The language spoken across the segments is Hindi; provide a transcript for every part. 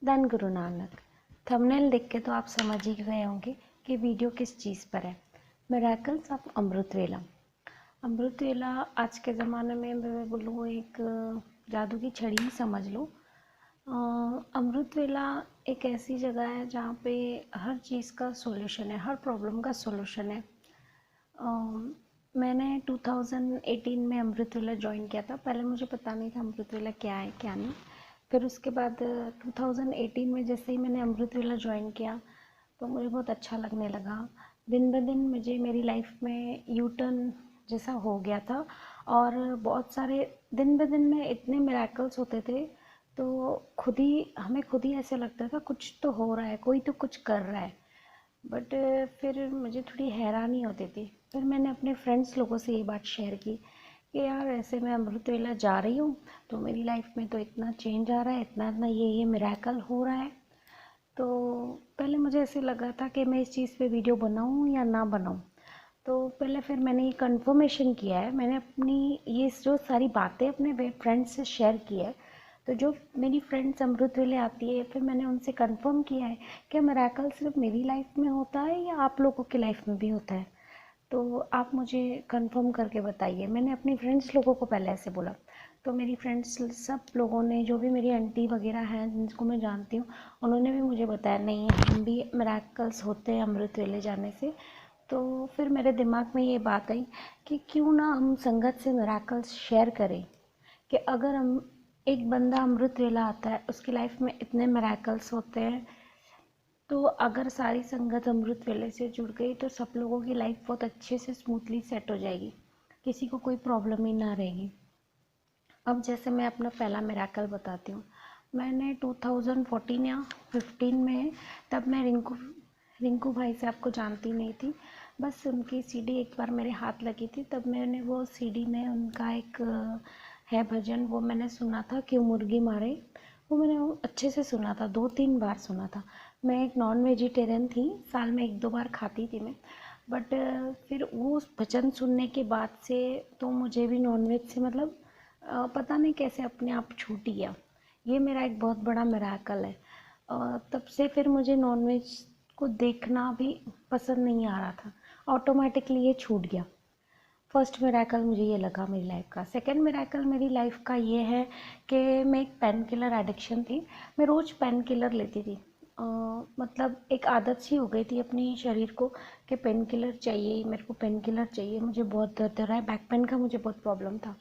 धन गुरु नानक। थंबनेल देख के तो आप समझ ही गए होंगे कि वीडियो किस चीज़ पर है। मिरेकल्स ऑफ अमृत वेला। अमृत वेला आज के ज़माने में मैं बोलूँ एक जादू की छड़ी ही समझ लो। अमृत वेला एक ऐसी जगह है जहाँ पे हर चीज़ का सॉल्यूशन है, हर प्रॉब्लम का सॉल्यूशन है। मैंने 2018 में अमृत वेला ज्वाइन किया था। पहले मुझे पता नहीं था अमृत वेला क्या है क्या नहीं। फिर उसके बाद 2018 में जैसे ही मैंने अमृत वेला ज्वाइन किया तो मुझे बहुत अच्छा लगने लगा। दिन ब दिन मुझे मेरी लाइफ में यू टर्न जैसा हो गया था और बहुत सारे दिन ब दिन में इतने मिरेकल्स होते थे तो हमें खुद ही ऐसे लगता था कुछ तो हो रहा है, कोई तो कुछ कर रहा है। बट फिर मुझे थोड़ी हैरानी होती थी। फिर मैंने अपने फ्रेंड्स लोगों से ये बात शेयर की कि यार ऐसे मैं अमृत वेला जा रही हूँ तो मेरी लाइफ में तो इतना चेंज आ रहा है, इतना इतना ये मिरेकल हो रहा है। तो पहले मुझे ऐसे लगा था कि मैं इस चीज़ पे वीडियो बनाऊँ या ना बनाऊँ। तो पहले फिर मैंने ये कंफर्मेशन किया है, मैंने अपनी ये जो सारी बातें अपने फ्रेंड्स से शेयर की है। तो जो मेरी फ्रेंड्स अमृत वेले आती है फिर मैंने उनसे कंफर्म किया है कि मिरेकल सिर्फ मेरी लाइफ में होता है या आप लोगों की लाइफ में भी होता है। तो आप मुझे कंफर्म करके बताइए। मैंने अपनी फ्रेंड्स लोगों को पहले ऐसे बोला तो मेरी फ्रेंड्स सब लोगों ने, जो भी मेरी आंटी वगैरह हैं जिनको मैं जानती हूँ, उन्होंने भी मुझे बताया नहीं हम भी मिरेकल्स होते हैं अमृत वेले जाने से। तो फिर मेरे दिमाग में ये बात आई कि क्यों ना हम संगत से मिरेकल्स शेयर करें। कि अगर हम एक बंदा अमृत वेला आता है उसकी लाइफ में इतने मिरेकल्स होते हैं तो अगर सारी संगत अमृत वेले से जुड़ गई तो सब लोगों की लाइफ बहुत अच्छे से स्मूथली सेट हो जाएगी, किसी को कोई प्रॉब्लम ही ना रहेगी। अब जैसे मैं अपना पहला मिरेकल बताती हूँ। मैंने 2014 या 15 में, तब मैं रिंकू रिंकू भाई से आपको जानती नहीं थी, बस उनकी सीडी एक बार मेरे हाथ लगी थी। तब मैंने वो सीडी में उनका एक है भजन, वो मैंने सुना था, क्यों मुर्गी मारे। वो मैंने अच्छे से सुना था, 2-3 बार सुना था। मैं एक नॉन वेजिटेरियन थी, साल में 1-2 बार खाती थी मैं। बट फिर वो भजन सुनने के बाद से तो मुझे भी नॉन वेज से मतलब पता नहीं कैसे अपने आप छूट गया। ये मेरा एक बहुत बड़ा मिरेकल है। तब से फिर मुझे नॉनवेज को देखना भी पसंद नहीं आ रहा था, ऑटोमेटिकली ये छूट गया। फर्स्ट मिरेकल मुझे ये लगा मेरी लाइफ का। सेकंड मिरेकल मेरी लाइफ का ये है कि मैं एक पेन किलर एडिक्शन थी। मैं रोज़ पेन किलर लेती थी। मतलब एक आदत सी हो गई थी अपनी शरीर को कि पेन किलर चाहिए, मेरे को पेन किलर चाहिए, मुझे बहुत दर्द हो रहा है, बैक पेन का मुझे बहुत प्रॉब्लम था।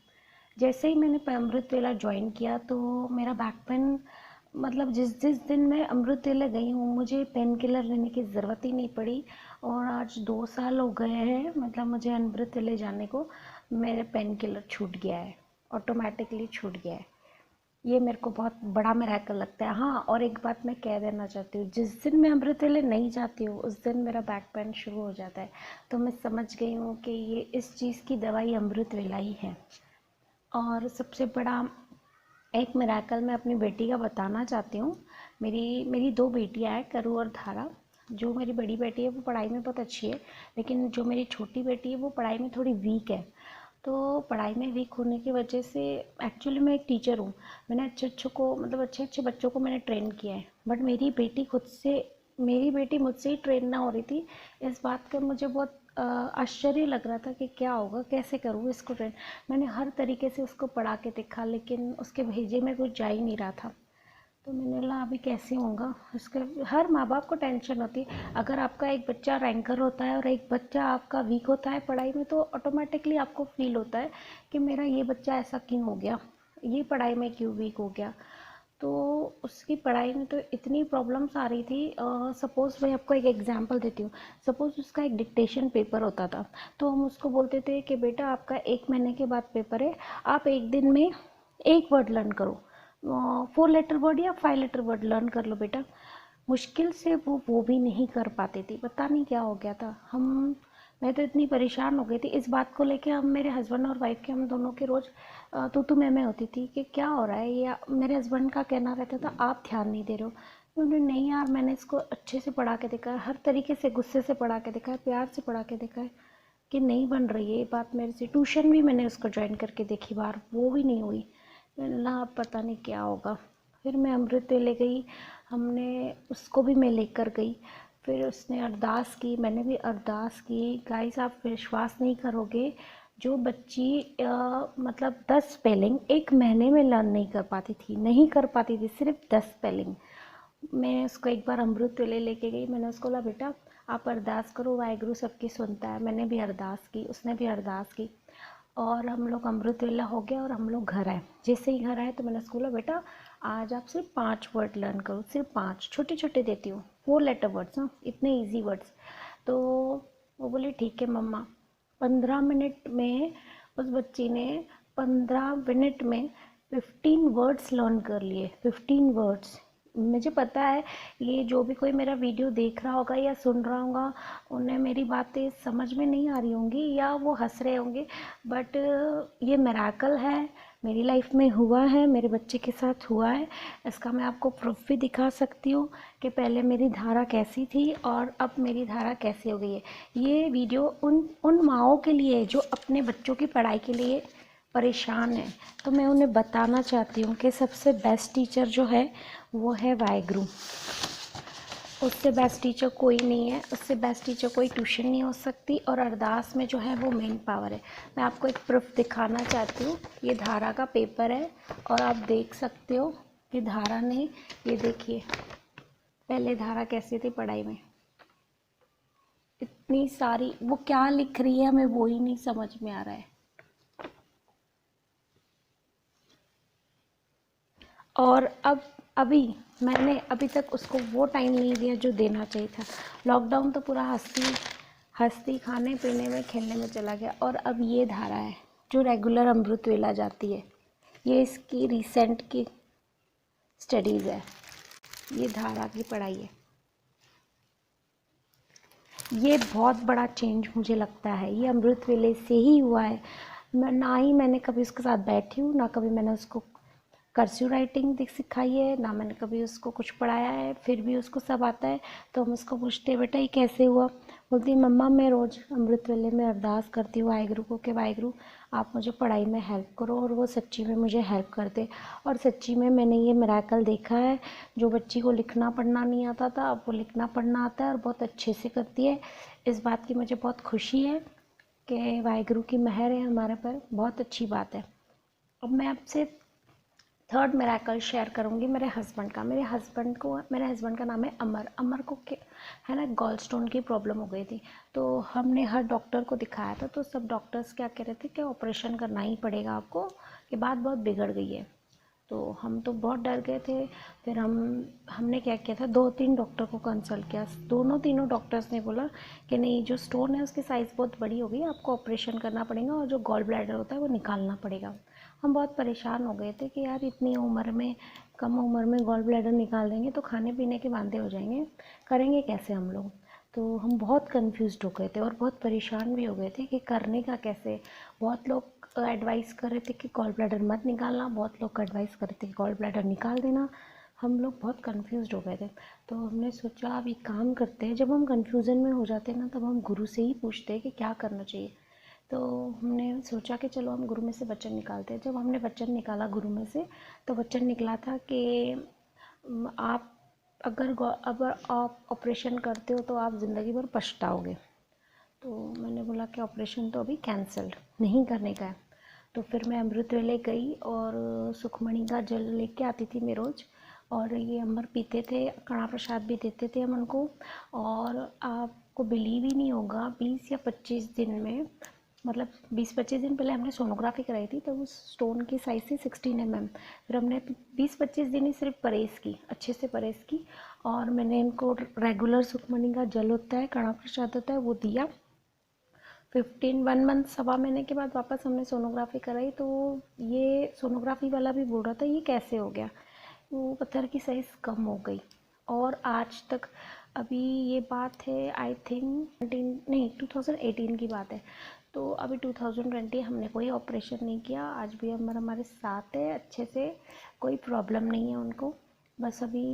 जैसे ही मैंने अमृत वेला ज्वाइन किया तो मेरा बैक पेन, मतलब जिस जिस दिन मैं अमृत वेले गई हूँ मुझे पेन किलर लेने की ज़रूरत ही नहीं पड़ी। और आज 2 साल हो गए हैं, मतलब मुझे अमृत वेले जाने को, मेरे पेन किलर छूट गया है, ऑटोमेटिकली छूट गया है। ये मेरे को बहुत बड़ा मिरेकल लगता है। हाँ, और एक बात मैं कह देना चाहती हूँ, जिस दिन मैं अमृत वेले नहीं जाती हूँ उस दिन मेरा बैक पेन शुरू हो जाता है। तो मैं समझ गई हूँ कि ये इस चीज़ की दवाई अमृत वेला ही है। और सबसे बड़ा एक मिरेकल मैं अपनी बेटी का बताना चाहती हूँ। मेरी मेरी 2 बेटियाँ हैं, करू और धारा। जो मेरी बड़ी बेटी है वो पढ़ाई में बहुत अच्छी है, लेकिन जो मेरी छोटी बेटी है वो पढ़ाई में थोड़ी वीक है। तो पढ़ाई में वीक होने की वजह से, एक्चुअली मैं एक टीचर हूँ, मैंने अच्छे अच्छों को, मतलब अच्छे अच्छे बच्चों को मैंने ट्रेन किया है। बट मेरी बेटी मुझसे ही ट्रेन ना हो रही थी। इस बात का मुझे बहुत आश्चर्य लग रहा था कि क्या होगा, कैसे करूँ इसको ट्रेन। मैंने हर तरीके से उसको पढ़ा के देखा लेकिन उसके भेजे में कुछ जा ही नहीं रहा था। तो मैंने बोला अभी कैसे होगा उसके। हर माँ बाप को टेंशन होती है, अगर आपका एक बच्चा रैंकर होता है और एक बच्चा आपका वीक होता है पढ़ाई में तो ऑटोमेटिकली आपको फील होता है कि मेरा ये बच्चा ऐसा क्यों हो गया, ये पढ़ाई में क्यों वीक हो गया। तो उसकी पढ़ाई में तो इतनी प्रॉब्लम्स आ रही थी। सपोज़ मैं आपको एक एग्जांपल देती हूँ। सपोज़ उसका एक डिक्टेशन पेपर होता था तो हम उसको बोलते थे कि बेटा आपका 1 महीने के बाद पेपर है, आप एक दिन में एक वर्ड लर्न करो, 4 लेटर वर्ड या 5 लेटर वर्ड लर्न कर लो बेटा। मुश्किल से वो भी नहीं कर पाती थी, पता नहीं क्या हो गया था। मैं तो इतनी परेशान हो गई थी इस बात को लेके। हम मेरे हस्बैंड और वाइफ के, हम दोनों के रोज़ तू मैं होती थी कि क्या हो रहा है। या मेरे हस्बैंड का कहना रहता था आप ध्यान नहीं दे रहे हो। मैंने नहीं यार, मैंने इसको अच्छे से पढ़ा के देखा है, हर तरीके से गुस्से से पढ़ा के देखा है, प्यार से पढ़ा के देखा है कि नहीं बन रही है ये बात मेरे से। ट्यूशन भी मैंने उसको ज्वाइन करके देखी बार, वो भी नहीं हुई। मैंने बोला अब पता नहीं क्या होगा। फिर मैं अमृत वेले गई, हमने उसको भी मैं लेकर गई। फिर उसने अरदास की, मैंने भी अरदास की। गाइस आप विश्वास नहीं करोगे, जो बच्ची मतलब 10 स्पेलिंग एक महीने में लर्न नहीं कर पाती थी, सिर्फ 10 स्पेलिंग। मैं उसको एक बार अमृत वेले लेके गई, मैंने उसको बोला बेटा आप अरदास करो, वाहेगुरु सबकी सुनता है। मैंने भी अरदास की, उसने भी अरदास की, और हम लोग अमृत वेला हो गया और हम लोग घर आए। जैसे ही घर आए तो मैंने उसको बोला बेटा आज आप सिर्फ 5 वर्ड लर्न करो, सिर्फ 5 छोटे छोटे देती हूँ, 4 लेटर वर्ड्स, हाँ इतने ईजी वर्ड्स। तो वो बोली ठीक है मम्मा। 15 मिनट में उस बच्ची ने 15 मिनट में 15 वर्ड्स लर्न कर लिए। 15 वर्ड्स। मुझे पता है ये जो भी कोई मेरा वीडियो देख रहा होगा या सुन रहा होगा, उन्हें मेरी बातें समझ में नहीं आ रही होंगी या वो हंस रहे होंगे, बट ये मिरेकल है, मेरी लाइफ में हुआ है, मेरे बच्चे के साथ हुआ है। इसका मैं आपको प्रूफ भी दिखा सकती हूँ कि पहले मेरी धारा कैसी थी और अब मेरी धारा कैसी हो गई है। ये वीडियो उन माँओं के लिए है जो अपने बच्चों की पढ़ाई के लिए परेशान है। तो मैं उन्हें बताना चाहती हूँ कि सबसे बेस्ट टीचर जो है वो है वाहेगुरु। उससे बेस्ट टीचर कोई नहीं है, उससे बेस्ट टीचर कोई ट्यूशन नहीं हो सकती, और अरदास में जो है वो मेन पावर है। मैं आपको एक प्रूफ दिखाना चाहती हूँ। ये धारा का पेपर है और आप देख सकते हो कि धारा ने, ये देखिए पहले धारा कैसी थी पढ़ाई में, इतनी सारी, वो क्या लिख रही है हमें वो ही नहीं समझ में आ रहा है। और अब अभी मैंने अभी तक उसको वो टाइम नहीं दिया जो देना चाहिए था। लॉकडाउन तो पूरा हंसती खाने पीने में खेलने में चला गया। और अब ये धारा है जो रेगुलर अमृत वेला जाती है, ये इसकी रिसेंट की स्टडीज़ है, ये धारा की पढ़ाई है। ये बहुत बड़ा चेंज मुझे लगता है, ये अमृत वेले से ही हुआ है। ना ही मैंने कभी उसके साथ बैठी हूँ, ना कभी मैंने उसको कर्सिव राइटिंग सिखाई है, ना मैंने कभी उसको कुछ पढ़ाया है, फिर भी उसको सब आता है। तो हम उसको पूछते बेटा ये कैसे हुआ, बोलती मम्मा मैं रोज़ अमृत वेले में अरदास करती हूँ वाहेगुरु को कि वाहेगुरु आप मुझे पढ़ाई में हेल्प करो, और वो सच्ची में मुझे हेल्प करते। और सच्ची में मैंने ये मिरेकल देखा है, जो बच्ची को लिखना पढ़ना नहीं आता था अब वो लिखना पढ़ना आता है और बहुत अच्छे से करती है। इस बात की मुझे बहुत खुशी है कि वाहेगुरु की मेहर है हमारे पर, बहुत अच्छी बात है। अब मैं आपसे थर्ड मिरेकल शेयर करूँगी मेरे हस्बैंड का। मेरे हस्बैंड का नाम है अमर। अमर को है ना गॉल स्टोन की प्रॉब्लम हो गई थी। तो हमने हर डॉक्टर को दिखाया था, तो सब डॉक्टर्स क्या कह रहे थे कि ऑपरेशन करना ही पड़ेगा आपको, कि बात बहुत बिगड़ गई है। तो हम तो बहुत डर गए थे। फिर हमने क्या किया था, 2-3 डॉक्टर को कंसल्ट किया। तीनों डॉक्टर्स ने बोला कि नहीं जो स्टोन है उसकी साइज़ बहुत बड़ी हो गई, आपको ऑपरेशन करना पड़ेगा और जो गॉल ब्लैडर होता है वो निकालना पड़ेगा। हम बहुत परेशान हो गए थे कि यार इतनी उम्र में, कम उम्र में गॉल ब्लैडर निकाल देंगे तो खाने पीने के वांदे हो जाएंगे, करेंगे कैसे हम लोग। तो हम बहुत कंफ्यूज्ड हो गए थे और बहुत परेशान भी हो गए थे कि करने का कैसे। बहुत लोग एडवाइस कर रहे थे कि गॉल ब्लैडर मत निकालना, बहुत लोग एडवाइस कर रहे थे कि गॉल ब्लैडर निकाल देना। हम लोग बहुत कंफ्यूज्ड हो गए थे। तो हमने सोचा अब एक काम करते हैं, जब हम कंफ्यूजन में हो जाते हैं ना तब हम गुरु से ही पूछते हैं कि क्या करना चाहिए। तो हमने सोचा कि चलो हम गुरु में से वचन निकालते हैं। जब हमने वचन निकाला गुरु में से, तो वचन निकला था कि आप अगर आप ऑपरेशन करते हो तो आप ज़िंदगी भर पछताओगे। तो मैंने बोला कि ऑपरेशन तो अभी कैंसल्ड, नहीं करने का है। तो फिर मैं अमृत वेले गई और सुखमणि का जल लेके आती थी मैं रोज़, और ये अमर पीते थे, कड़ा प्रसाद भी देते थे हम उनको। और आपको बिलीव ही नहीं होगा, 20 या 25 दिन में, मतलब 20-25 दिन पहले हमने सोनोग्राफी कराई थी, तो उस स्टोन की साइज़ थी 16 mm। फिर हमने 20-25 दिन ही सिर्फ परहेज़ की, अच्छे से परहेज़ की, और मैंने इनको रेगुलर सुखमणि का जल होता है, कड़ा प्रसाद होता है, वो दिया। 1 मंथ, सवा महीने के बाद वापस हमने सोनोग्राफी कराई। तो ये सोनोग्राफी वाला भी बोल रहा था ये कैसे हो गया, वो पत्थर की साइज़ कम हो गई। और आज तक, अभी ये बात है आई थिंक 2018 की बात है, तो अभी 2020 हमने कोई ऑपरेशन नहीं किया। आज भी अमर हमारे साथ है अच्छे से, कोई प्रॉब्लम नहीं है उनको। बस अभी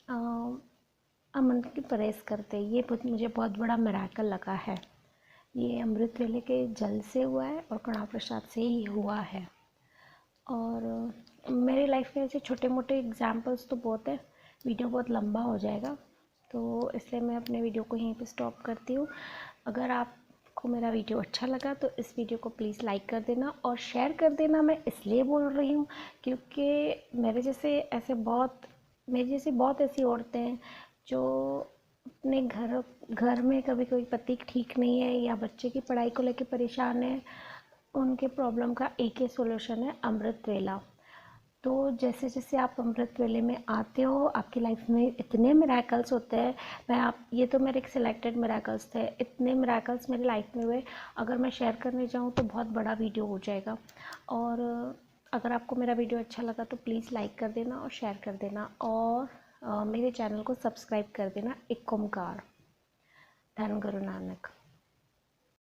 अमन की परहेज़ करते, ये मुझे बहुत बड़ा मिरेकल लगा है। ये अमृत वेले के जल से हुआ है और कड़ा प्रसाद से ही हुआ है। और मेरी लाइफ में ऐसे छोटे मोटे एग्जाम्पल्स तो बहुत है, वीडियो बहुत लंबा हो जाएगा, तो इसलिए मैं अपने वीडियो को यहीं पे स्टॉप करती हूँ। अगर आपको मेरा वीडियो अच्छा लगा तो इस वीडियो को प्लीज़ लाइक कर देना और शेयर कर देना। मैं इसलिए बोल रही हूँ क्योंकि मेरे जैसी बहुत ऐसी औरतें हैं जो अपने घर में कभी कोई पति ठीक नहीं है या बच्चे की पढ़ाई को लेकर परेशान है, उनके प्रॉब्लम का एक ही सॉल्यूशन है, अमृत वेला। तो जैसे जैसे आप अमृत वेले में आते हो आपकी लाइफ में इतने मिराकल्स होते हैं। ये तो मेरे एक सिलेक्टेड मिराकल्स थे, इतने मिराकल्स मेरी लाइफ में हुए, अगर मैं शेयर करने जाऊँ तो बहुत बड़ा वीडियो हो जाएगा। और अगर आपको मेरा वीडियो अच्छा लगा तो प्लीज़ लाइक कर देना और शेयर कर देना, और मेरे चैनल को सब्सक्राइब कर देना। एक ओमकार। धन गुरु नानक।